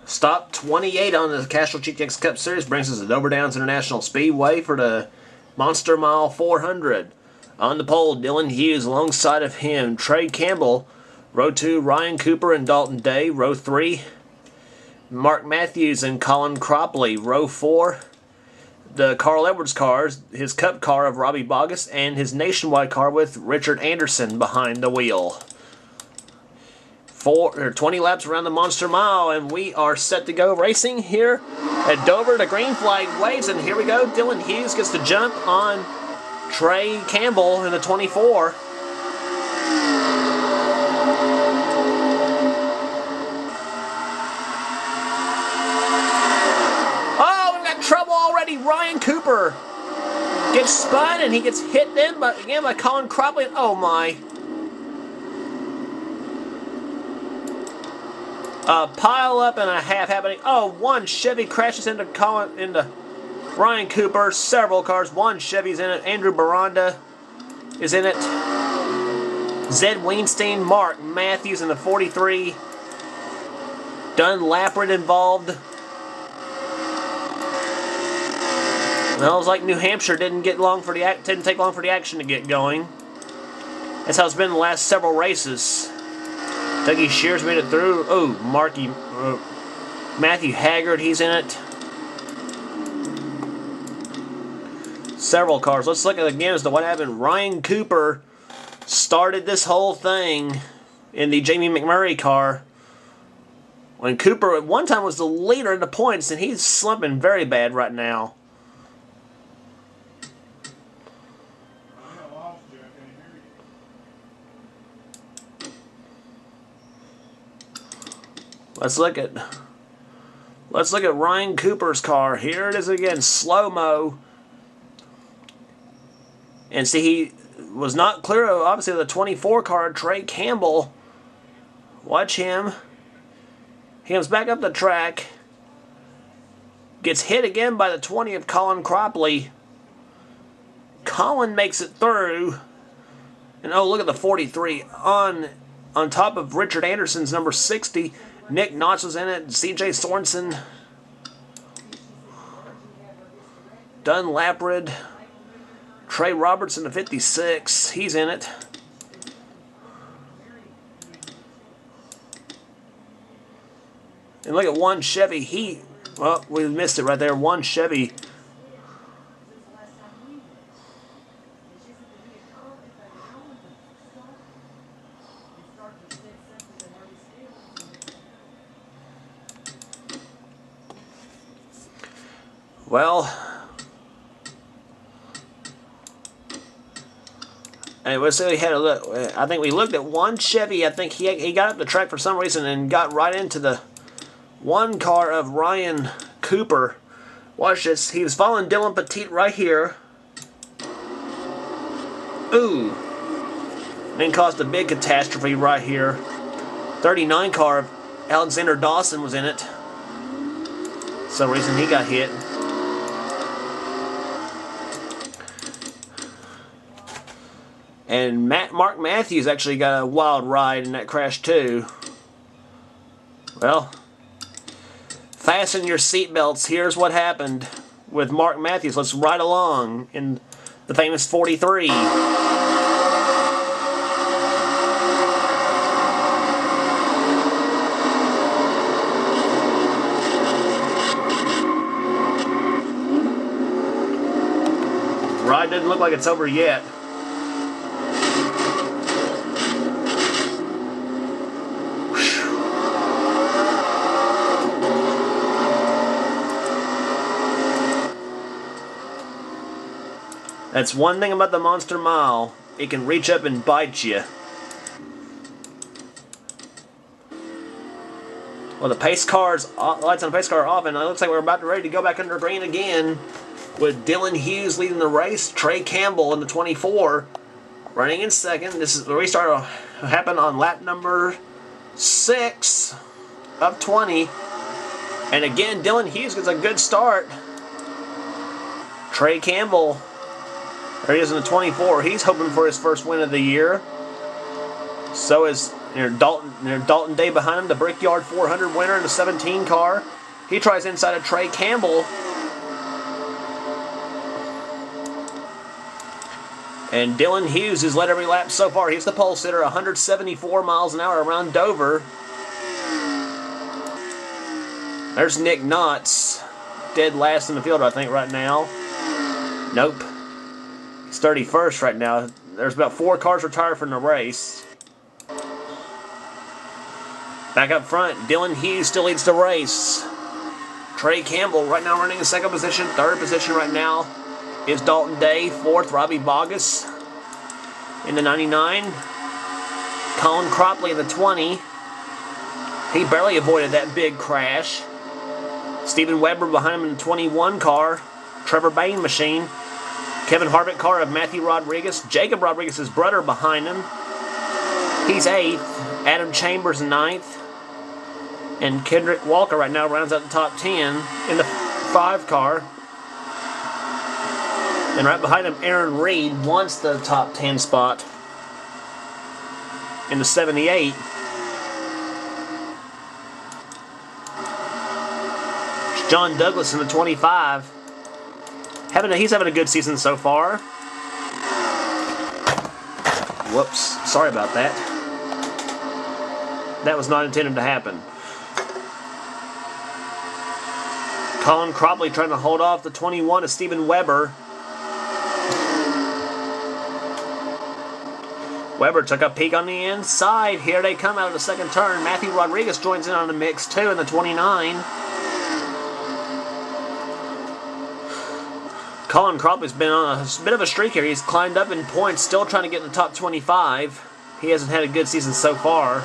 Stop 28 on the Castrol GTX Cup Series brings us to Dover Downs International Speedway for the Monster Mile 400. On the pole, Dylan Hughes. Alongside of him, Trey Campbell. Row 2, Ryan Cooper and Dalton Day. Row 3, Mark Matthews and Colin Cropley. Row 4, the Carl Edwards cars, his Cup car of Robbie Bogus, and his Nationwide car with Richard Anderson behind the wheel. 20 laps around the Monster Mile, and we are set to go racing here at Dover. The green flag waves, and here we go. Dylan Hughes gets the jump on Trey Campbell in the 24. Oh, we've got trouble already. Ryan Cooper gets spun, and he gets hit again by Colin Cropley. Oh my. Pile up and a half happening. Oh, one Chevy crashes into Ryan Cooper. Several cars. One Chevy's in it. Andrew Baranda is in it. Zed Weinstein, Mark Matthews in the 43. Dunn Laprid involved. Well, it was like New Hampshire didn't take long for the action to get going. That's how it's been the last several races. Dougie Shears made it through. Oh, Matthew Haggard, he's in it. Several cars. Let's look at it again as to what happened. Ryan Cooper started this whole thing in the Jamie McMurray car. When Cooper at one time was the leader in the points, and he's slumping very bad right now. Let's look at Ryan Cooper's car. Here it is again, slow-mo. And see, he was not clear of, obviously, the 24 car, Trey Campbell. Watch him. He comes back up the track. Gets hit again by the 20 of Colin Cropley. Colin makes it through. And oh, look at the 43 on top of Richard Anderson's number 60. Nick Knotts was in it. C.J. Sorensen. Dunn Laprid. Trey Roberts in the 56. He's in it. And look at one Chevy. Well, we missed it right there. One Chevy. Well, anyway, so we had a look. I think we looked at one Chevy. I think he got up the track for some reason and got right into the one car of Ryan Cooper. Watch this. He was following Dylan Petit right here. Ooh. Then caused a big catastrophe right here. 39 car of Alexander Dawson was in it. For some reason he got hit. And Mark Matthews actually got a wild ride in that crash too. Well, fasten your seatbelts. Here's what happened with Mark Matthews. Let's ride along in the famous 43. Ride doesn't look like it's over yet. That's one thing about the Monster Mile. It can reach up and bite you. Well, the pace car's lights on the pace car are off, and it looks like we're about ready to go back under green again with Dylan Hughes leading the race. Trey Campbell in the 24 running in second. This is the restart will happen on lap number 6 of 20. And again, Dylan Hughes gets a good start. Trey Campbell, there he is in the 24. He's hoping for his first win of the year. So is And there's Dalton Day behind him, the Brickyard 400 winner in the 17 car. He tries inside of Trey Campbell. And Dylan Hughes has led every lap so far. He's the pole sitter, 174 miles an hour around Dover. There's Nick Knotts, dead last in the field, I think, right now. Nope. He's 31st right now. There's about 4 cars retired from the race. Back up front, Dylan Hughes still leads the race. Trey Campbell right now running in second position. Third position right now is Dalton Day. Fourth, Robbie Bogus in the 99. Colin Cropley in the 20. He barely avoided that big crash. Stephen Weber behind him in the 21 car. Trevor Bain machine. Kevin Harvick car of Matthew Rodriguez. Jacob Rodriguez's brother behind him. He's 8th. Adam Chambers 9th. And Kendrick Walker right now rounds out the top 10 in the 5 car. And right behind him, Aaron Reed wants the top 10 spot in the 78. John Douglas in the 25. He's having a good season so far. Whoops, sorry about that. That was not intended to happen. Colin Cropley trying to hold off the 21 of Stephen Weber. Weber took a peek on the inside. Here they come out of the second turn. Matthew Rodriguez joins in on the mix too in the 29. Colin Cropley's been on a bit of a streak here. He's climbed up in points, still trying to get in the top 25. He hasn't had a good season so far.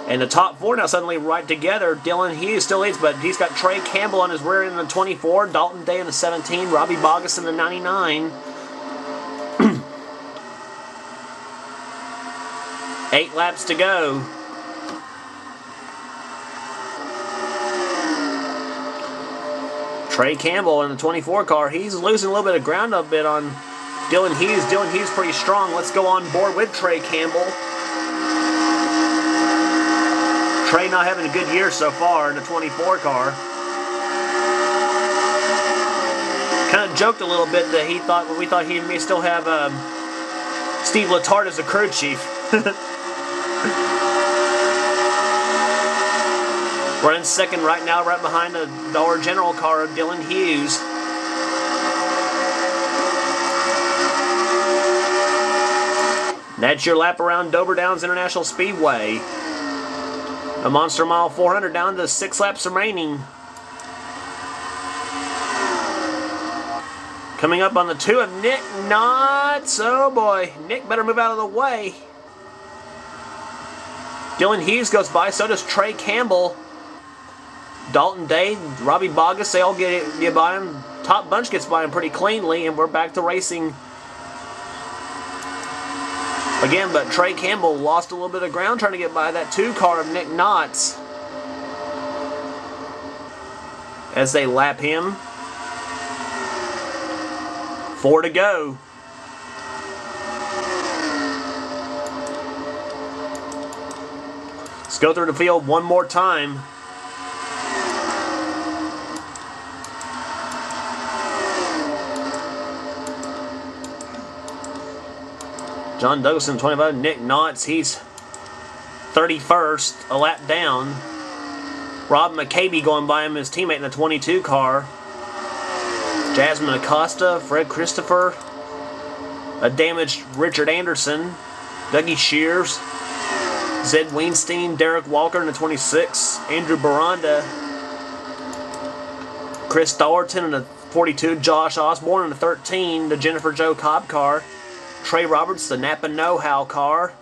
And the top 4 now suddenly right together. Dylan Hughes still leads, but he's got Trey Campbell on his rear end in the 24, Dalton Day in the 17, Robbie Bogus in the 99. 8 laps to go. Trey Campbell in the 24 car. He's losing a little bit of ground a bit on Dylan Hughes. Dylan Hughes pretty strong. Let's go on board with Trey Campbell. Trey not having a good year so far in the 24 car. Kind of joked a little bit that we thought he may still have Steve Letarte as a crew chief. Running second right now, right behind the Dollar General car of Dylan Hughes. That's your lap around Dover Downs International Speedway. A Monster Mile 400 down to 6 laps remaining. Coming up on the 2 of Nick Knotts. Oh boy, Nick better move out of the way. Dylan Hughes goes by, so does Trey Campbell. Dalton Day, Robbie Bogus, they all get by him. Top bunch gets by him pretty cleanly, and we're back to racing again, but Trey Campbell lost a little bit of ground trying to get by that 2 car of Nick Knotts as they lap him. 4 to go. Let's go through the field one more time. John Douglas in 25, Nick Knotts, he's 31st, a lap down. Rob McCabe going by him, his teammate in the 22 car. Jasmine Acosta, Fred Christopher, a damaged Richard Anderson, Dougie Shears, Zed Weinstein, Derek Walker in the 26, Andrew Baranda, Chris Thornton in the 42, Josh Osborne in the 13, the Jennifer Jo Cobb car. Trey Roberts, the Napa Know-How car.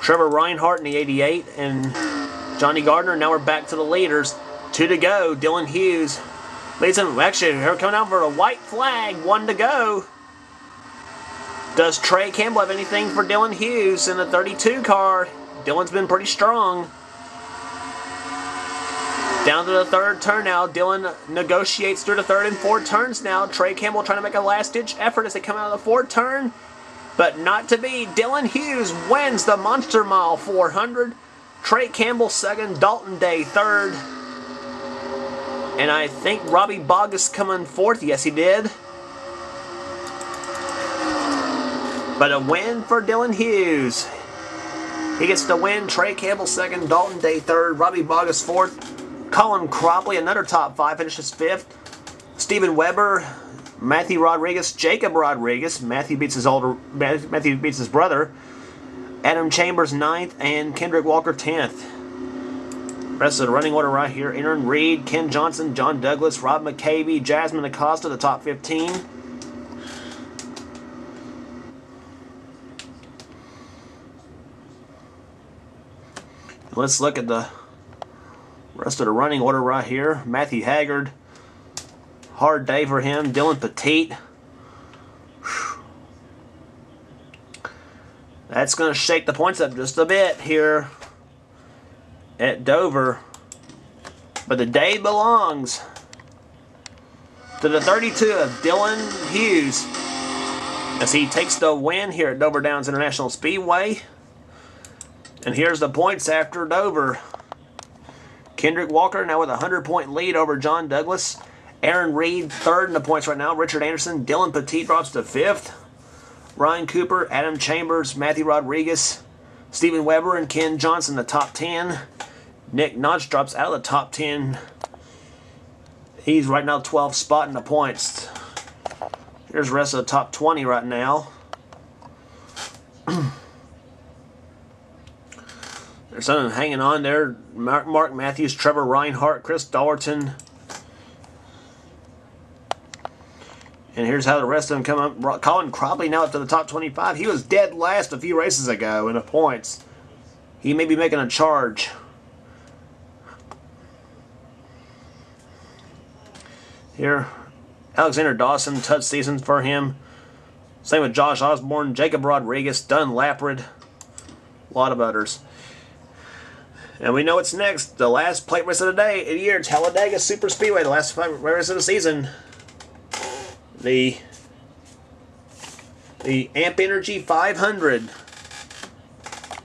Trevor Reinhardt in the 88 and Johnny Gardner. Now we're back to the leaders. 2 to go. Dylan Hughes leads him. Actually, they're coming out for a white flag. 1 to go. Does Trey Campbell have anything for Dylan Hughes in the 32 car? Dylan's been pretty strong. Down to the 3rd turn now. Dylan negotiates through the 3rd and 4th turns now. Trey Campbell trying to make a last-ditch effort as they come out of the 4th turn. But not to be. Dylan Hughes wins the Monster Mile 400. Trey Campbell second. Dalton Day third. And I think Robbie Bogus coming fourth. Yes, he did. But a win for Dylan Hughes. He gets to win. Trey Campbell second. Dalton Day third. Robbie Bogus fourth. Colin Cropley, another top 5, finishes fifth. Steven Weber, Matthew Rodriguez, Jacob Rodriguez. Matthew beats his brother. Adam Chambers 9th and Kendrick Walker 10th. Rest of the running order right here: Aaron Reed, Ken Johnson, John Douglas, Rob McCavey, Jasmine Acosta, the top 15. Let's look at the rest of the running order right here. Matthew Haggard, hard day for him. Dylan Petit. That's going to shake the points up just a bit here at Dover. But the day belongs to the 32 of Dylan Hughes as he takes the win here at Dover Downs International Speedway. And here's the points after Dover. Kendrick Walker now with a 100-point lead over John Douglas. Aaron Reed third in the points right now. Richard Anderson. Dylan Petit drops to fifth. Ryan Cooper, Adam Chambers, Matthew Rodriguez, Steven Weber, and Ken Johnson, the top 10. Nick Notch drops out of the top 10. He's right now 12th spot in the points. Here's the rest of the top 20 right now. There's something hanging on there. Mark Matthews, Trevor Reinhart, Chris Dallerton. And here's how the rest of them come up. Colin Cropley now up to the top 25. He was dead last a few races ago in the points. He may be making a charge. Here, Alexander Dawson, touch season for him. Same with Josh Osborne, Jacob Rodriguez, Dunn Laprid. A lot of others. And we know what's next. The last plate race of the day. In year, Talladega Super Speedway. The last race of the season. The Amp Energy 500.